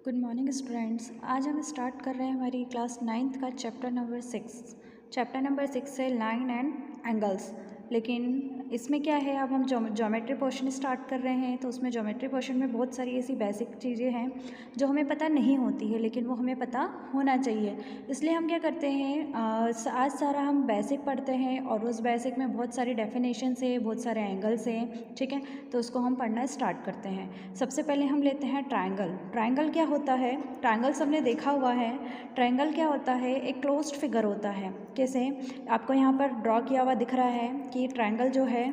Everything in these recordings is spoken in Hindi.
Good morning students. आज हम स्टार्ट कर रहे हैं हमारी क्लास 9th का चैप्टर नंबर 6। चैप्टर नंबर 6 है लाइन एंड एंगल्स। लेकिन इसमें क्या है, अब हम ज्योमेट्री पोर्शन स्टार्ट कर रहे हैं, तो उसमें ज्योमेट्री पोर्शन में बहुत सारी ऐसी बेसिक चीज़ें हैं जो हमें पता नहीं होती है, लेकिन वो हमें पता होना चाहिए। इसलिए हम क्या करते हैं, आज सारा हम बेसिक पढ़ते हैं और उस बेसिक में बहुत सारी डेफिनेशंस है, बहुत सारे एंगल्स हैं, ठीक है। तो उसको हम पढ़ना स्टार्ट करते हैं। सबसे पहले हम लेते हैं ट्रायंगल। ट्रायंगल क्या होता है? ट्रायंगल सबने देखा हुआ है। ट्रायंगल क्या होता है? एक क्लोज्ड फिगर होता है। कैसे? आपको यहाँ पर ड्रॉ किया हुआ दिख रहा है कि ट्रायंगल जो है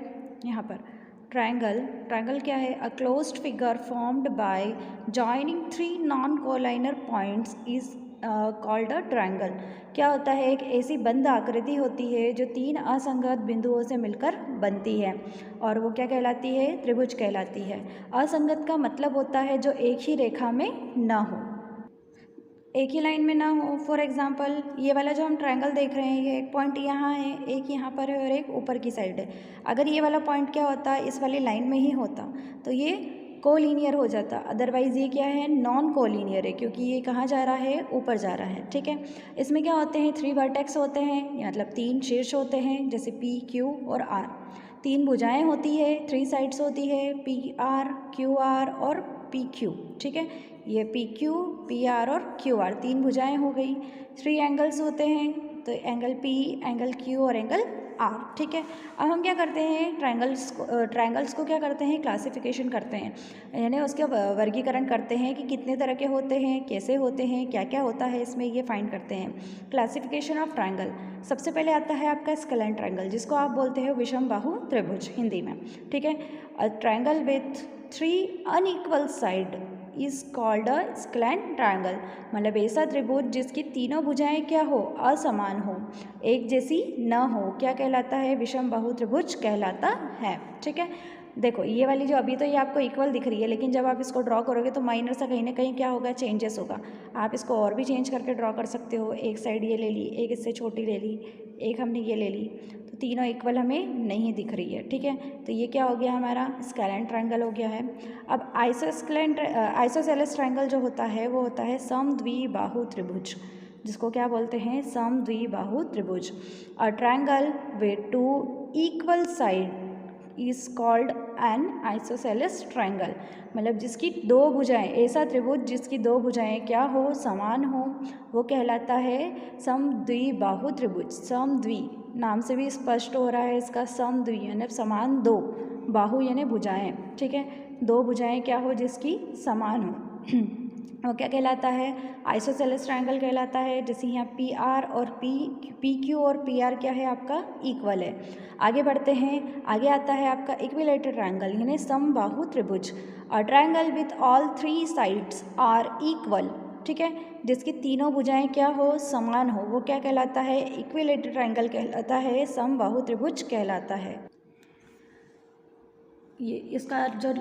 यहाँ पर ट्रायंगल क्या है? A closed figure formed by joining three non collinear points is called a triangle. क्या होता है? एक ऐसी बंद आकृति होती है जो तीन असंगत बिंदुओं से मिलकर बनती है और वो क्या कहलाती है? त्रिभुज कहलाती है। असंगत का मतलब होता है जो एक ही रेखा में ना हो, एक ही लाइन में ना हो। फॉर एग्जाम्पल ये वाला जो हम ट्रायंगल देख रहे हैं, ये एक पॉइंट यहाँ है, एक यहाँ पर है और एक ऊपर की साइड है। अगर ये वाला पॉइंट क्या होता, इस वाली लाइन में ही होता, तो ये कोलिनियर हो जाता। अदरवाइज़ ये क्या है? नॉन कोलिनियर है, क्योंकि ये कहाँ जा रहा है? ऊपर जा रहा है, ठीक है। इसमें क्या होते हैं? थ्री वर्टेक्स होते हैं, मतलब तीन शीर्ष होते हैं, जैसे पी, क्यू और आर। तीन भुजाएं होती है, थ्री साइड्स होती है, पी आर, क्यू आर और पी क्यू, ठीक है। ये पी क्यू, पी आर और क्यू आर तीन भुजाएं हो गई। थ्री एंगल्स होते हैं, तो एंगल पी, एंगल क्यू और एंगल आर, ठीक है। अब हम क्या करते हैं? ट्रायंगल्स को क्या करते हैं? क्लासिफिकेशन करते हैं, यानी उसके वर्गीकरण करते हैं कि कितने तरह के होते हैं, कैसे होते हैं, क्या क्या होता है इसमें, ये फाइंड करते हैं। Classification of triangle. सबसे पहले आता है आपका स्केलेन ट्रायंगल, जिसको आप बोलते हैं विषम बाहु त्रिभुज हिंदी में, ठीक है। A triangle with three unequal side is called a scalene triangle. मतलब ऐसा त्रिभुज जिसकी तीनों भुजाएं क्या हो? असमान हो, एक जैसी न हो, क्या कहलाता है? विषम बाहु त्रिभुज कहलाता है, ठीक है। देखो ये वाली जो अभी तो ये आपको इक्वल दिख रही है, लेकिन जब आप इसको ड्रॉ करोगे तो माइनर सा कहीं ना कहीं क्या होगा? चेंजेस होगा। आप इसको और भी चेंज करके ड्रॉ कर सकते हो। एक साइड ये ले ली, एक इससे छोटी ले ली, एक हमने ये ले ली, तो तीनों इक्वल हमें नहीं दिख रही है, ठीक है। तो ये क्या हो गया? हमारा स्केलेन ट्रायंगल हो गया है। अब आइसोसेलेस ट्रायंगल जो होता है वो होता है समद्विबाहु त्रिभुज, जिसको क्या बोलते हैं? समद्विबाहु त्रिभुज। A triangle with two equal side is called N isosceles triangle. मतलब जिसकी दो भुजाएं, ऐसा त्रिभुज जिसकी दो भुजाएं क्या हो? समान हो, वो कहलाता है समद्विबाहु त्रिभुज। समद्वि नाम से भी स्पष्ट हो रहा है इसका, समद्वि यानी समान दो, बाहु यानी भुजाएं, ठीक है। दो भुजाएं क्या हो? जिसकी समान हो वो क्या कहलाता है? आइसोसेलेस ट्रायंगल कहलाता है। जैसे यहाँ पी आर और पी क्यू और पी आर क्या है? आपका इक्वल है। आगे बढ़ते हैं, आगे आता है आपका इक्विलेटरल ट्रायंगल यानी समबाहु त्रिभुज। A triangle with all three sides are equal, ठीक है, जिसकी तीनों भुजाएं क्या हो? समान हो, वो क्या कहलाता है? इक्विलेटरल ट्रायंगल कहलाता है, समबाहु त्रिभुज कहलाता है। ये इसका जो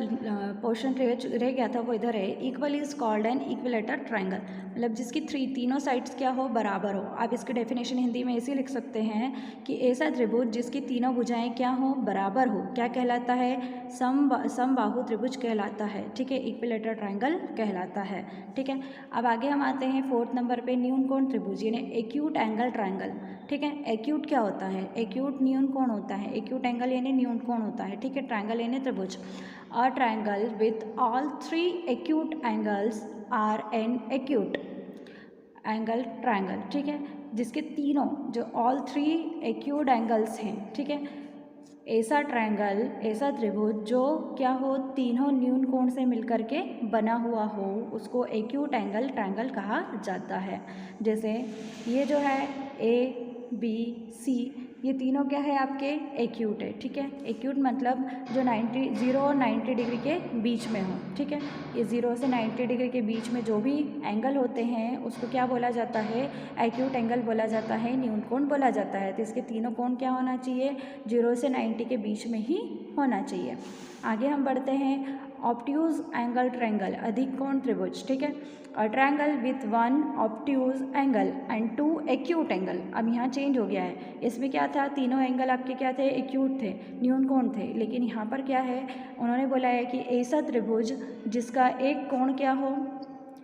पोर्शन रह गया था वो इधर है। Equal is called N equilateral triangle, मतलब जिसकी तीनों साइड्स क्या हो? बराबर हो। आप इसकी डेफिनेशन हिंदी में ऐसे लिख सकते हैं कि ऐसा त्रिभुज जिसकी तीनों भुजाएं क्या हो? बराबर हो, क्या कहलाता है? समबाहु त्रिभुज कहलाता है, ठीक है। इक्विलेटर ट्रायंगल कहलाता है, ठीक है। अब आगे हम आते हैं 4th नंबर पे, न्यून कोण त्रिभुज यानी एक्यूट एंगल ट्रायंगल, ठीक है। एक्यूट क्या होता है? एक्यूट न्यून कोण होता है। एक्यूट एंगल यानी न्यून कोण होता है, ठीक है। ट्रायंगल यानी त्रिभुज। A triangle with all three acute angles are an acute angle triangle, ठीक है। जिसके तीनों जो ऑल थ्री एक्यूट एंगल्स हैं, ठीक है, ऐसा ट्रायंगल, ऐसा त्रिभुज जो क्या हो? तीनों न्यून कोण से मिलकर के बना हुआ हो, उसको एक्यूट एंगल ट्रायंगल कहा जाता है। जैसे ये जो है ए बी सी, ये तीनों क्या है? आपके एक्यूट है, ठीक है। एक्यूट मतलब जो 0 और 90 डिग्री के बीच में हो, ठीक है। ये 0 से 90 डिग्री के बीच में जो भी एंगल होते हैं उसको क्या बोला जाता है? एक्यूट एंगल बोला जाता है, न्यून कोण बोला जाता है। तो इसके तीनों कोण क्या होना चाहिए? 0 से 90 के बीच में ही होना चाहिए। आगे हम बढ़ते हैं, ऑब्ट्यूज एंगल ट्रायंगल, अधिक कोण त्रिभुज, ठीक है। A triangle with one obtuse angle and two acute angle. अब यहाँ चेंज हो गया है, इसमें क्या था? तीनों एंगल आपके क्या थे? एक्यूट थे, न्यून कोण थे। लेकिन यहाँ पर क्या है? उन्होंने बोला है कि ऐसा त्रिभुज जिसका एक कोण क्या हो?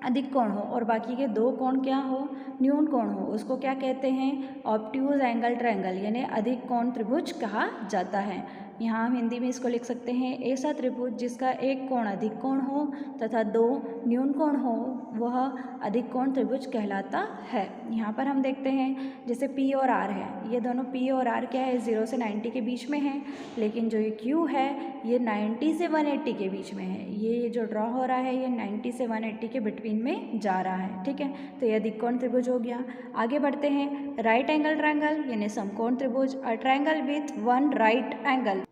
अधिक कोण हो और बाकी के दो कोण क्या हो, न्यून कोण हो, उसको क्या कहते हैं, ऑब्ट्यूज एंगल ट्रायंगल, यानी अधिक कोण त्रिभुज कहा जाता है। यहाँ हम हिंदी में इसको लिख सकते हैं, ऐसा त्रिभुज जिसका एक कोण अधिक कोण हो तथा दो न्यून कोण हो वह अधिक कोण त्रिभुज कहलाता है। यहाँ पर हम देखते हैं जैसे P और R है, ये दोनों P और R क्या है, 0 से 90 के बीच में है, लेकिन जो ये Q है ये 90 से 180 के बीच में है। ये जो ड्रॉ हो रहा है ये 90 से 180 के बिटवीन में जा रहा है, ठीक है। तो ये अधिक कोण त्रिभुज हो गया। आगे बढ़ते हैं, राइट एंगल ट्रायंगल यानी समकोण त्रिभुज, a triangle with one right angle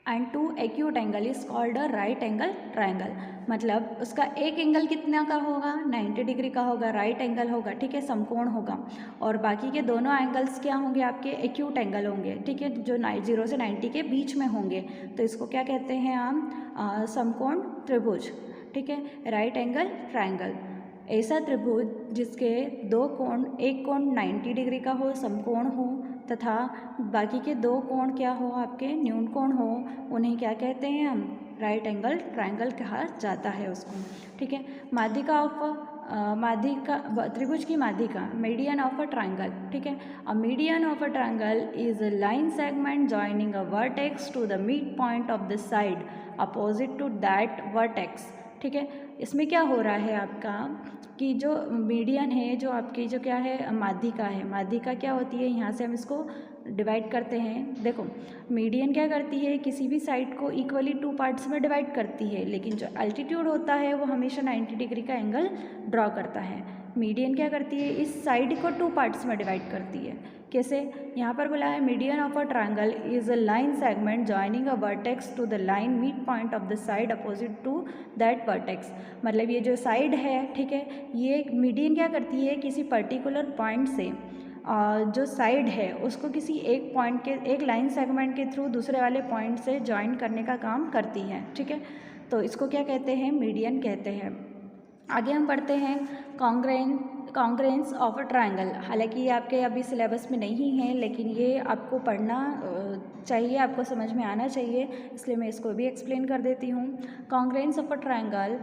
and two acute angle is called a right angle triangle. मतलब उसका एक एंगल कितना का होगा, 90 डिग्री का होगा, राइट एंगल होगा, ठीक है, समकोण होगा, और बाकी के दोनों एंगल्स क्या होंगे, आपके एक्यूट एंगल होंगे, ठीक है, जो 0 से 90 के बीच में होंगे। तो इसको क्या कहते हैं हम, समकोण त्रिभुज, ठीक है, राइट एंगल ट्रायंगल। ऐसा त्रिभुज जिसके दो कोण, एक कोण 90 डिग्री का हो, समकोण हो, तथा बाकी के दो कोण क्या हो, आपके न्यून कोण हो, उन्हें क्या कहते हैं हम, राइट एंगल ट्रायंगल कहा जाता है उसको, ठीक है। माध्यिका ऑफ माध्यिका, त्रिभुज की माध्यिका, मीडियन ऑफ अ ट्रायंगल, ठीक है। A median of a triangle is a line segment joining a vertex to the mid point of the side opposite to that vertex, ठीक है। इसमें क्या हो रहा है आपका कि जो मीडियन है, जो आपकी जो क्या है, माध्यिका है, माध्यिका क्या होती है, यहाँ से हम इसको डिवाइड करते हैं। देखो मीडियन क्या करती है, किसी भी साइड को इक्वली टू पार्ट्स में डिवाइड करती है, लेकिन जो अल्टीट्यूड होता है वो हमेशा 90 डिग्री का एंगल ड्रॉ करता है। मीडियन क्या करती है, इस साइड को टू पार्ट्स में डिवाइड करती है। कैसे, यहाँ पर बोला है median of a triangle is a line segment joining a vertex to the line mid point of the side opposite to that vertex. मतलब ये जो साइड है, ठीक है, ये मीडियन क्या करती है, किसी पर्टिकुलर पॉइंट से जो साइड है उसको किसी एक पॉइंट के, एक लाइन सेगमेंट के थ्रू दूसरे वाले पॉइंट से ज्वाइन करने का काम करती है, ठीक है। तो इसको क्या कहते हैं, मीडियन कहते हैं। आगे हम पढ़ते हैं कॉन्ग्रेंस ऑफ अ ट्रायंगल। हालांकि ये आपके अभी सिलेबस में नहीं है, लेकिन ये आपको पढ़ना चाहिए, आपको समझ में आना चाहिए, इसलिए मैं इसको भी एक्सप्लेन कर देती हूँ। Congruence of a triangle,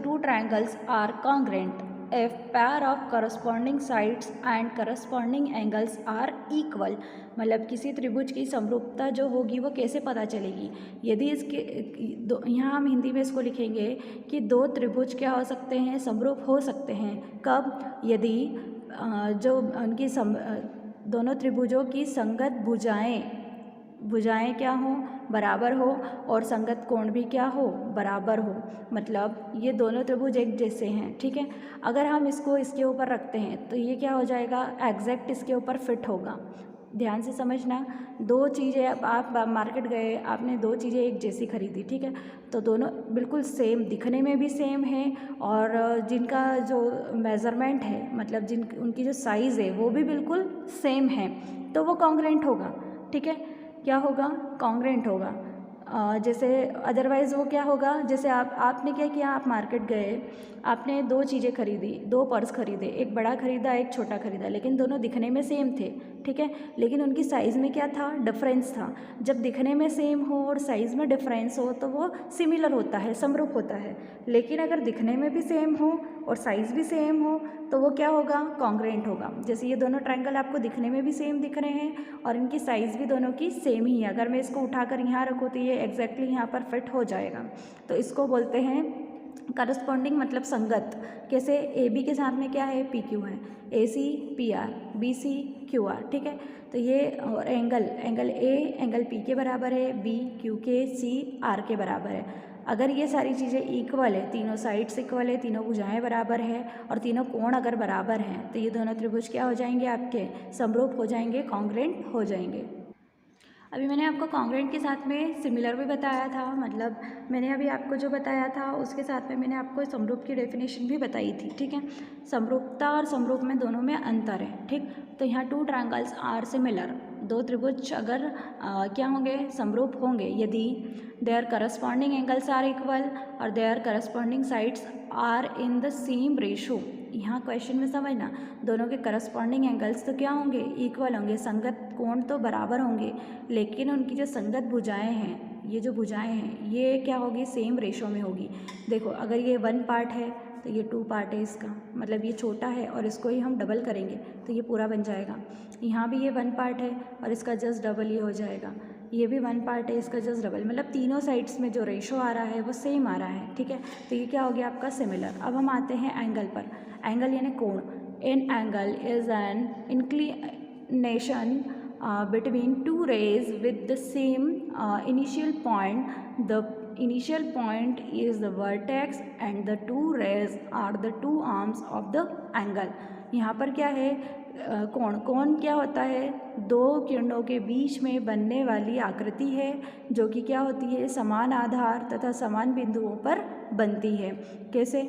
two triangles are congruent if pair of corresponding sides and corresponding angles are equal। मतलब किसी त्रिभुज की समरूपता जो होगी वो कैसे पता चलेगी, यदि इसके यहाँ हम हिंदी में इसको लिखेंगे कि दो त्रिभुज क्या हो सकते हैं, समरूप हो सकते हैं। कब, यदि जो उनकी दोनों त्रिभुजों की संगत भुजाएं क्या हो, बराबर हो, और संगत कोण भी क्या हो, बराबर हो। मतलब ये दोनों त्रिभुज एक जैसे हैं, ठीक है। अगर हम इसको इसके ऊपर रखते हैं तो ये क्या हो जाएगा, एग्जैक्ट इसके ऊपर फिट होगा। ध्यान से समझना, दो चीज़ें, आप मार्केट गए, आपने दो चीज़ें एक जैसी खरीदी, ठीक है, तो दोनों बिल्कुल सेम, दिखने में भी सेम है, और जिनका जो मेज़रमेंट है, मतलब उनकी जो साइज़ है वो भी बिल्कुल सेम है, तो वो कॉन्ग्रेंट होगा, ठीक है। क्या होगा, कॉन्ग्रेंट होगा। जैसे अदरवाइज़ वो क्या होगा, जैसे आपने क्या किया, आप मार्केट गए, आपने दो चीज़ें खरीदी, दो पर्स खरीदे, एक बड़ा खरीदा एक छोटा खरीदा, लेकिन दोनों दिखने में सेम थे, ठीक है, लेकिन उनकी साइज़ में क्या था, डिफरेंस था। जब दिखने में सेम हो और साइज़ में डिफरेंस हो तो वो सिमिलर होता है, समरूप होता है। लेकिन अगर दिखने में भी सेम हो और साइज़ भी सेम हो तो वो क्या होगा, कॉन्ग्रेंट होगा। जैसे ये दोनों ट्रायंगल आपको दिखने में भी सेम दिख रहे हैं और इनकी साइज़ भी दोनों की सेम ही है। अगर मैं इसको उठाकर यहाँ रखूँ तो ये एग्जैक्टली यहाँ पर फिट हो जाएगा। तो इसको बोलते हैं करस्पॉन्डिंग, मतलब संगत। कैसे, ए बी के साथ में क्या है, पी क्यू है, A C P R, B C Q R, ठीक है। तो ये और एंगल ए एंगल पी के बराबर है, बी क्यू के, सी आर के बराबर है। अगर ये सारी चीज़ें इक्वल है, तीनों साइड्स इक्वल है, तीनों भुजाएं बराबर है और तीनों कोण अगर बराबर हैं, तो ये दोनों त्रिभुज क्या हो जाएंगे, आपके समरूप हो जाएंगे, कॉन्ग्रेंट हो जाएंगे। अभी मैंने आपको कॉन्ग्रेंट के साथ में सिमिलर भी बताया था, मतलब मैंने अभी आपको जो बताया था उसके साथ में मैंने आपको समरूप की डेफिनेशन भी बताई थी, ठीक है। समरूपता और समरूप में दोनों में अंतर है, ठीक। तो यहाँ टू ट्रायंगल्स आर सिमिलर, दो त्रिभुज अगर क्या होंगे, समरूप होंगे, यदि their corresponding angles are equal और their corresponding sides are in the same ratio. यहाँ क्वेश्चन में समझना, दोनों के करस्पॉन्डिंग एंगल्स तो क्या होंगे, इक्वल होंगे, संगत कोण तो बराबर होंगे, लेकिन उनकी जो संगत भुजाएं हैं, ये जो भुजाएं हैं ये क्या होगी, सेम रेशो में होगी। देखो अगर ये 1 पार्ट है तो ये 2 पार्ट है इसका, मतलब ये छोटा है और इसको ही हम डबल करेंगे तो ये पूरा बन जाएगा। यहाँ भी ये 1 पार्ट है और इसका जस्ट डबल ही हो जाएगा, ये भी 1 पार्ट है, इसका जस्ट डबल, मतलब तीनों साइड्स में जो रेशो आ रहा है वो सेम आ रहा है, ठीक है। तो ये क्या हो गया आपका सिमिलर। अब हम आते हैं एंगल पर। एंगल यानी कोण। An angle is an inclination between two rays with the same initial point. The initial point is the vertex and the two rays are the two arms of the angle. यहाँ पर क्या है, कोण। कोण क्या होता है, दो किरणों के बीच में बनने वाली आकृति है जो कि क्या होती है, समान आधार तथा समान बिंदुओं पर बनती है। कैसे,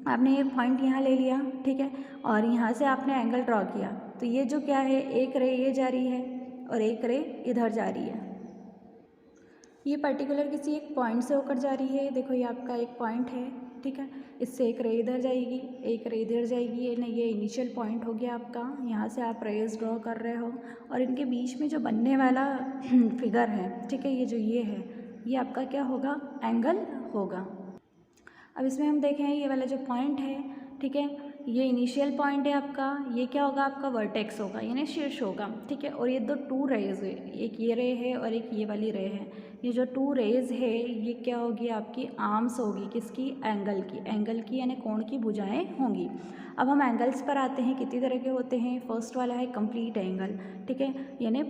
आपने एक पॉइंट यहाँ ले लिया, ठीक है, और यहाँ से आपने एंगल ड्रॉ किया, तो ये जो क्या है, एक रे ये जा रही है और एक रे इधर जा रही है। ये पर्टिकुलर किसी एक पॉइंट से होकर जा रही है। देखो ये आपका एक पॉइंट है, ठीक है, इससे एक रे इधर जाएगी, एक रे इधर जाएगी, ये इनिशियल पॉइंट हो गया आपका। यहाँ से आप रेज ड्रॉ कर रहे हो और इनके बीच में जो बनने वाला फिगर है, ठीक है, ये जो ये है, ये आपका क्या होगा, एंगल होगा। अब इसमें हम देखें ये वाला जो पॉइंट है, ठीक है, ये इनिशियल पॉइंट है आपका, ये क्या होगा आपका, वर्टेक्स होगा यानी शीर्ष होगा, ठीक है। और ये दो 2 रेज है, एक ये रे है और एक ये वाली रे है। ये जो 2 रेज है ये क्या होगी, आपकी आर्म्स होगी, किसकी, एंगल की यानी कोण की भुजाएं होंगी। अब हम एंगल्स पर आते हैं, कितनी तरह के होते हैं। फर्स्ट वाला है कंप्लीट एंगल, ठीक है, यानी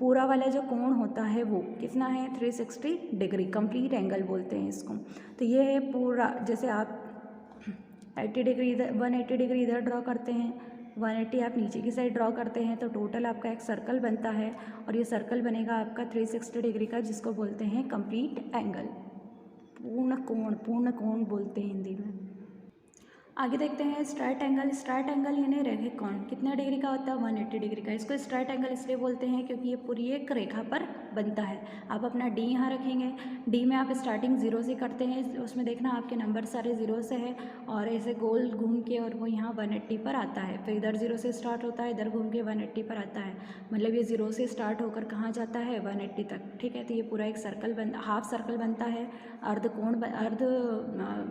पूरा वाला जो कोण होता है वो कितना है, 360 डिग्री, कंप्लीट एंगल बोलते हैं इसको। तो ये है पूरा, जैसे आप 80 डिग्री इधर, 180 डिग्री इधर ड्रॉ करते हैं, 180 आप नीचे की साइड ड्रॉ करते हैं, तो टोटल आपका एक सर्कल बनता है और ये सर्कल बनेगा आपका 360 डिग्री का, जिसको बोलते हैं कंप्लीट एंगल, पूर्ण कोण बोलते हैं हिंदी में। आगे देखते हैं स्ट्राइट एंगल। स्ट्राइट एंगल यानी रैखिक कोण कितने डिग्री का होता है, 180 डिग्री का। इसको स्ट्राइट एंगल इसलिए बोलते हैं क्योंकि ये पूरी एक रेखा पर बनता है। आप अपना डी यहाँ रखेंगे, डी में आप स्टार्टिंग 0 से करते हैं, उसमें देखना आपके नंबर सारे 0 से है और ऐसे गोल घूम के और वो यहाँ 180 पर आता है। फिर इधर 0 से स्टार्ट होता है, इधर घूम के 180 पर आता है, मतलब ये 0 से स्टार्ट होकर कहाँ जाता है, 180 तक, ठीक है। तो ये पूरा एक सर्कल हाफ सर्कल बनता है, अर्ध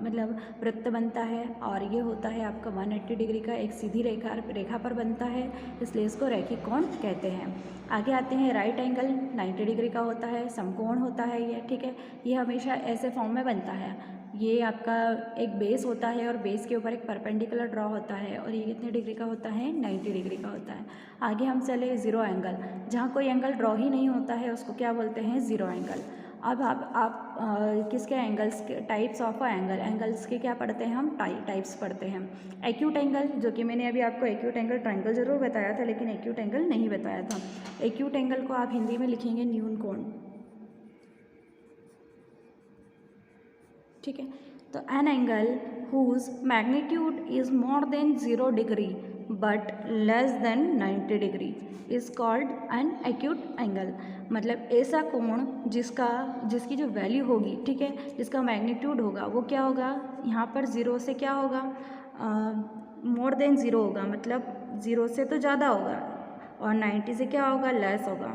मतलब वृत्त बनता है और ये होता है आपका 180 डिग्री का, एक सीधी रेखा पर बनता है, इसलिए इसको रैखिक कोण कहते हैं। आगे आते हैं राइट एंगल, 90 डिग्री का होता है, समकोण होता है ये, ठीक है। ये हमेशा ऐसे फॉर्म में बनता है। ये आपका एक बेस होता है और बेस के ऊपर एक परपेंडिकुलर ड्रॉ होता है और ये कितने डिग्री का होता है, 90 डिग्री का होता है। आगे हम चले ज़ीरो एंगल, जहाँ कोई एंगल ड्रॉ ही नहीं होता है उसको क्या बोलते हैं, ज़ीरो एंगल। अब आप किसके एंगल्स के टाइप्स ऑफ एंगल्स के क्या पढ़ते हैं हम, टाइप्स पढ़ते हैं। एक्यूट एंगल, जो कि मैंने अभी आपको एक्यूट एंगल ट्रायंगल जरूर बताया था लेकिन एक्यूट एंगल नहीं बताया था। एक्यूट एंगल को आप हिंदी में लिखेंगे न्यून कोण, ठीक है। तो an angle whose magnitude is more than 0 degree but less than 90 degree is called an acute angle. मतलब ऐसा कोण जिसकी जो वैल्यू होगी, ठीक है, जिसका मैग्नीट्यूड होगा वो क्या होगा, यहाँ पर 0 से क्या होगा, मोर देन 0 होगा, मतलब 0 से तो ज़्यादा होगा और 90 से क्या होगा, लेस होगा।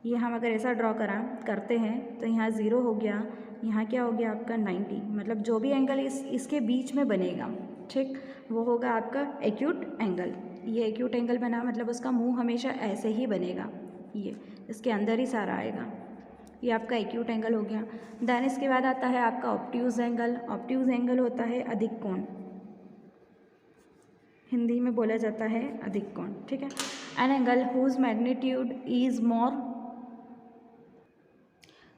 ये हम अगर ऐसा ड्रॉ करते हैं तो यहाँ 0 हो गया, यहाँ क्या हो गया आपका 90, मतलब जो भी एंगल इसके बीच में बनेगा, ठीक, वो होगा आपका एक्यूट एंगल। ये एक्यूट एंगल बना मतलब उसका मुंह हमेशा ऐसे ही बनेगा, ये इसके अंदर ही सारा आएगा, ये आपका एक्यूट एंगल हो गया। देन इसके बाद आता है आपका ऑब्ट्यूज एंगल। ऑब्ट्यूज एंगल होता है अधिक कोण, हिंदी में बोला जाता है अधिक कोण, ठीक है। An angle whose magnitude is more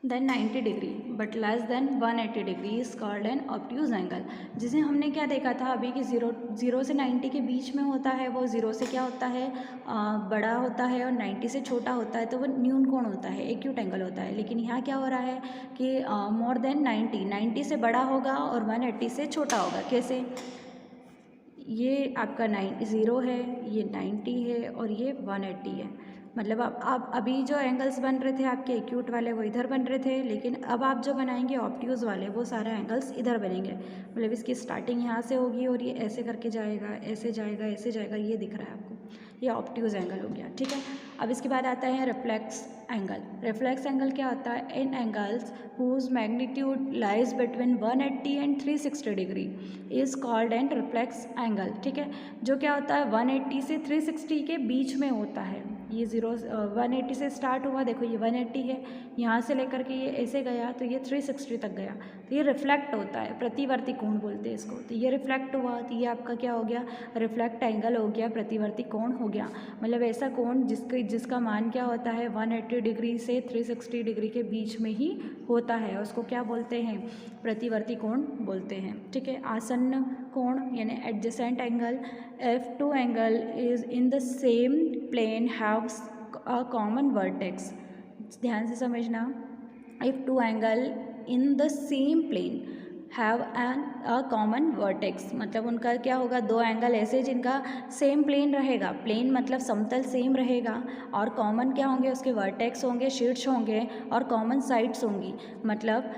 than 90 degree but less than 180 degree is called an obtuse angle. जिसे हमने क्या देखा था अभी कि 0 से 90 के बीच में होता है, वो 0 से क्या होता है, बड़ा होता है और 90 से छोटा होता है, तो वो न्यून कोण होता है, एक्यूट एंगल होता है। लेकिन यहाँ क्या हो रहा है कि मोर देन 90 से बड़ा होगा और 180 से छोटा होगा। कैसे, ये आपका 0 है, ये 90 है और ये 180 है। मतलब अब अभी जो एंगल्स बन रहे थे आपके एक्यूट वाले वो इधर बन रहे थे, लेकिन अब आप जो बनाएंगे ऑब्ट्यूज़ वाले वो सारे एंगल्स इधर बनेंगे। मतलब इसकी स्टार्टिंग यहाँ से होगी और ये ऐसे करके जाएगा, ऐसे जाएगा, ऐसे जाएगा, ये दिख रहा है आपको, ये ऑब्ट्यूज़ एंगल हो गया। ठीक है, अब इसके बाद आता है रिफ्लेक्स एंगल। रिफ्लेक्स एंगल क्या होता है? An angles whose magnitude lies between 180 and 360 degree is called an reflex angle. ठीक है, जो क्या होता है 180 से 360 के बीच में होता है। ये 180 से स्टार्ट हुआ, देखो ये 180 है, यहाँ से लेकर के ये ऐसे गया तो ये 360 तक गया, तो ये रिफ्लेक्ट होता है, प्रतिवर्ती कोण बोलते हैं इसको। तो ये रिफ्लेक्ट हुआ तो ये आपका क्या हो गया? रिफ्लेक्ट एंगल हो गया, प्रतिवर्ती कोण हो गया। मतलब ऐसा कोण जिसका मान क्या होता है 180 डिग्री से 360 डिग्री के बीच में ही होता है, उसको क्या बोलते हैं? प्रतिवर्ती कोण बोलते हैं। ठीक है, आसन्न कोण यानी adjacent angle. If two angle is in the same plane haves a common vertex, ध्यान से समझना, if two angle in the same plane have an a common vertex, मतलब उनका क्या होगा? दो एंगल ऐसे जिनका सेम प्लेन रहेगा, प्लेन मतलब समतल सेम रहेगा, और कॉमन क्या होंगे? उसके वर्टेक्स होंगे, शीर्ष होंगे और कॉमन साइड्स होंगी। मतलब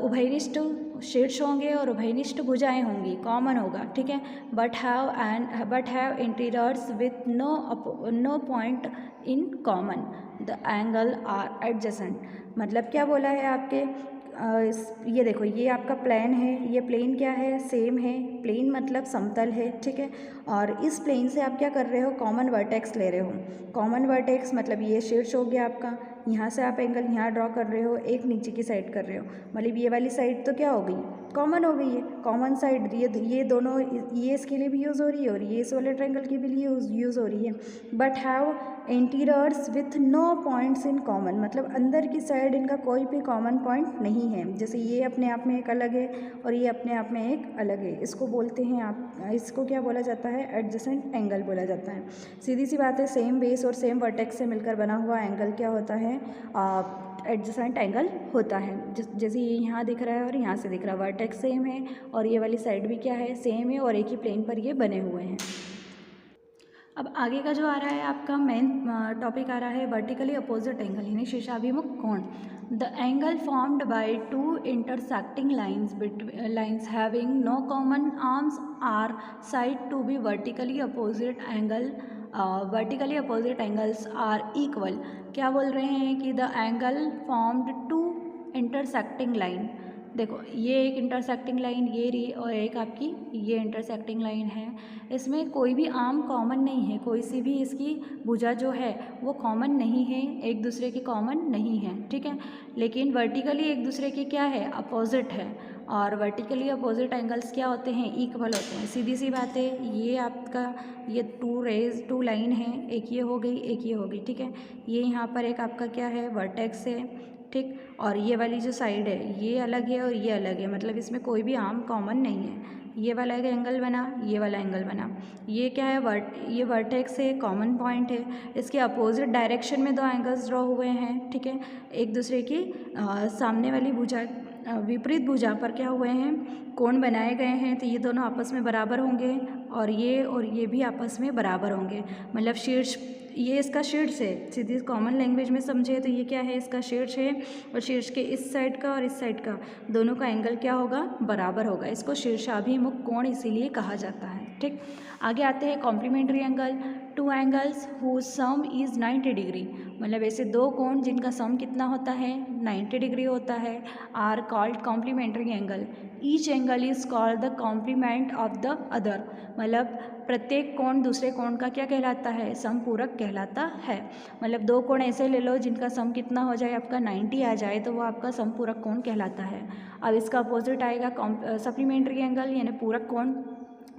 उभयनिष्ठ शीर्ष होंगे और उभयनिष्ठ भुजाएं होंगी, कॉमन होगा। ठीक है, but have interiors with no point in common, the angle are adjacent. मतलब क्या बोला है आपके? ये देखो, ये आपका प्लेन है, ये प्लेन क्या है? सेम है, प्लेन मतलब समतल है। ठीक है, और इस प्लेन से आप क्या कर रहे हो? कॉमन वर्टेक्स ले रहे हो। कॉमन वर्टेक्स मतलब ये शीर्ष हो गया आपका, यहाँ से आप एंगल यहाँ ड्रॉ कर रहे हो, एक नीचे की साइड कर रहे हो, मतलब ये वाली साइड तो क्या हो गई? कॉमन हो गई है, कॉमन साइड। ये दोनों, ये इसके लिए भी यूज़ हो रही है और ये इस वाले ट्रायंगल के भी लिए यूज़ हो रही है। But have interiors with no points in common, मतलब अंदर की साइड इनका कोई भी कॉमन पॉइंट नहीं है। जैसे ये अपने आप में एक अलग है और ये अपने आप में एक अलग है, इसको बोलते हैं आप, इसको क्या बोला जाता है? एडजेसेंट एंगल बोला जाता है। सीधी सी बात है, सेम बेस और सेम वर्टेक्स से मिलकर बना हुआ एंगल क्या होता है? एडजेसेंट एंगल होता है। जैसे ये यहाँ दिख रहा है और यहाँ से दिख रहा है, वर्टेक्स सेम है और ये वाली साइड भी क्या है? सेम है, और एक ही प्लेन पर ये बने हुए हैं। अब आगे का जो आ रहा है आपका मेन टॉपिक आ रहा है वर्टिकली अपोजिट एंगल यानी शीर्षाभिमुख कोण। The angle formed by two intersecting lines having no common arms are said to be vertically opposite angle. Vertically opposite angles are equal. क्या बोल रहे हैं कि the angle formed two intersecting line, देखो ये एक इंटरसेक्टिंग लाइन ये रही और एक आपकी ये इंटरसेक्टिंग लाइन है, इसमें कोई भी आर्म कॉमन नहीं है, कोई सी भी इसकी भुजा जो है वो कॉमन नहीं है, एक दूसरे की कॉमन नहीं है। ठीक है, लेकिन वर्टिकली एक दूसरे के क्या है? अपोजिट है, और वर्टिकली अपोजिट एंगल्स क्या होते हैं? इक्वल होते हैं। सीधी सी बात है, ये आपका ये टू लाइन है, एक ये हो गई, एक ये हो गई। ठीक है, ये यहाँ पर एक आपका क्या है? वर्टेक्स है। ठीक, और ये वाली जो साइड है ये अलग है और ये अलग है, मतलब इसमें कोई भी आर्म कॉमन नहीं है। ये वाला एक एंगल बना, ये वाला एंगल बना, ये क्या है? ये वर्टेक्स है, कॉमन पॉइंट है, इसके अपोजिट डायरेक्शन में दो एंगल्स ड्रॉ हुए हैं। ठीक है, एक दूसरे की सामने वाली भुजा विपरीत भुजा पर क्या हुए हैं? कोण बनाए गए हैं, तो ये दोनों आपस में बराबर होंगे और ये भी आपस में बराबर होंगे। मतलब शीर्ष, ये इसका शीर्ष है, सीधी कॉमन लैंग्वेज में समझे तो ये क्या है? इसका शीर्ष है, और शीर्ष के इस साइड का और इस साइड का दोनों का एंगल क्या होगा? बराबर होगा। इसको शीर्षाभिमुख कोण इसीलिए कहा जाता है। ठीक, आगे आते हैं complementary angle. Two angles whose sum is 90 degree, मतलब ऐसे दो कोण जिनका सम कितना होता है? 90 डिग्री होता है, are called complementary angle. Each angle is called the complement of the other, मतलब प्रत्येक कोण दूसरे कोण का क्या कहलाता है? समपूरक कहलाता है। मतलब दो कोण ऐसे ले लो जिनका सम कितना हो जाए? आपका 90 आ जाए, तो वो आपका समपूरक कोण कहलाता है। अब इसका अपोजिट आएगा सप्लीमेंट्री एंगल यानी पूरक कोण।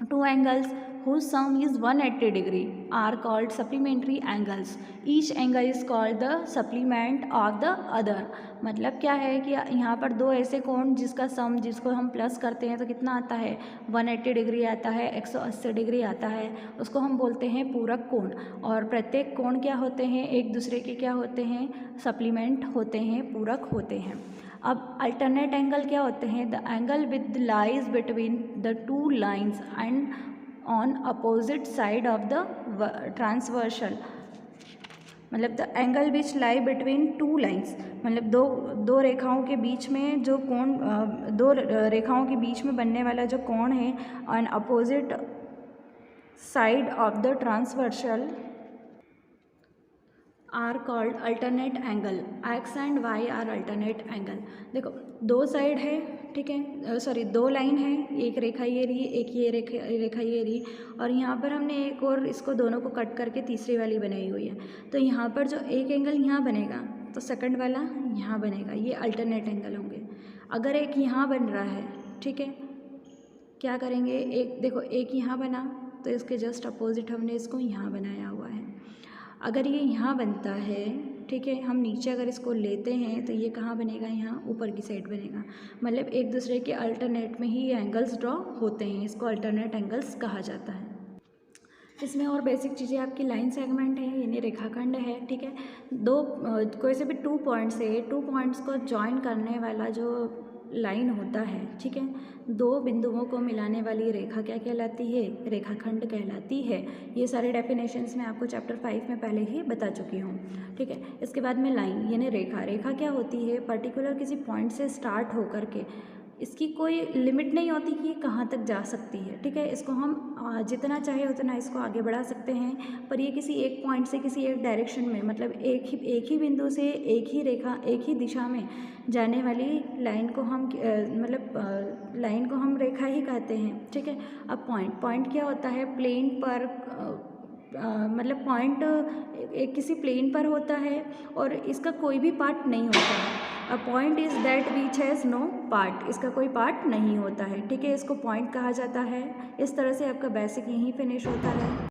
Two angles whose sum is 180 degree are called supplementary angles. Each angle is called the supplement of the other. मतलब क्या है कि यहाँ पर दो ऐसे कोण जिसका सम, जिसको हम प्लस करते हैं तो कितना आता है? 180 डिग्री आता है, 180 डिग्री आता है, उसको हम बोलते हैं पूरक कोण। और प्रत्येक कोण क्या होते हैं? एक दूसरे के क्या होते हैं? सप्लीमेंट होते हैं, पूरक होते हैं। अब अल्टरनेट एंगल क्या होते हैं? The angle with lies between the two lines and on opposite side of the transversal, मतलब the angle which lie between two lines, मतलब दो रेखाओं के बीच में जो कोण, दो रेखाओं के बीच में बनने वाला जो कोण है on opposite side of the transversal are called alternate angle. X and y are alternate angle. देखो दो साइड है, ठीक है, सॉरी दो लाइन है, एक रेखा ये रही, एक ये रेखा ये रही, और यहाँ पर हमने एक और इसको दोनों को कट करके तीसरी वाली बनाई हुई है। तो यहाँ पर जो एक एंगल यहाँ बनेगा तो सेकंड वाला यहाँ बनेगा, ये अल्टरनेट एंगल होंगे। अगर एक यहाँ बन रहा है, ठीक है, क्या करेंगे, एक देखो एक यहाँ बना तो इसके जस्ट अपोजिट हमने इसको यहाँ बनाया हुआ है। अगर ये यहाँ बनता है, ठीक है, हम नीचे अगर इसको लेते हैं तो ये कहाँ बनेगा, यहाँ ऊपर की साइड बनेगा। मतलब एक दूसरे के अल्टरनेट में ही ये एंगल्स ड्रॉ होते हैं, इसको अल्टरनेट एंगल्स कहा जाता है। इसमें और बेसिक चीज़ें आपकी लाइन सेगमेंट है, यानी रेखाखंड है, ठीक है, दो कोई से भी 2 पॉइंट्स है, 2 पॉइंट्स को जॉइन करने वाला जो लाइन होता है, ठीक है, दो बिंदुओं को मिलाने वाली रेखा क्या कहलाती है, रेखाखंड कहलाती है। ये सारे डेफिनेशंस मैं आपको चैप्टर 5 में पहले ही बता चुकी हूँ, ठीक है। इसके बाद में लाइन यानी रेखा, रेखा क्या होती है, पर्टिकुलर किसी पॉइंट से स्टार्ट होकर के, इसकी कोई लिमिट नहीं होती कि ये कहाँ तक जा सकती है, ठीक है, इसको हम जितना चाहे उतना इसको आगे बढ़ा सकते हैं, पर ये किसी एक पॉइंट से किसी एक डायरेक्शन में, मतलब एक ही बिंदु से एक ही रेखा, एक ही दिशा में जाने वाली लाइन को हम लाइन को हम रेखा ही कहते हैं, ठीक है। अब पॉइंट क्या होता है, प्लेन पर मतलब पॉइंट एक किसी प्लेन पर होता है और इसका कोई भी पार्ट नहीं होता है। A point is that which has no part, इसका कोई पार्ट नहीं होता है, ठीक है, इसको पॉइंट कहा जाता है। इस तरह से आपका बेसिक यहीं फिनिश होता है।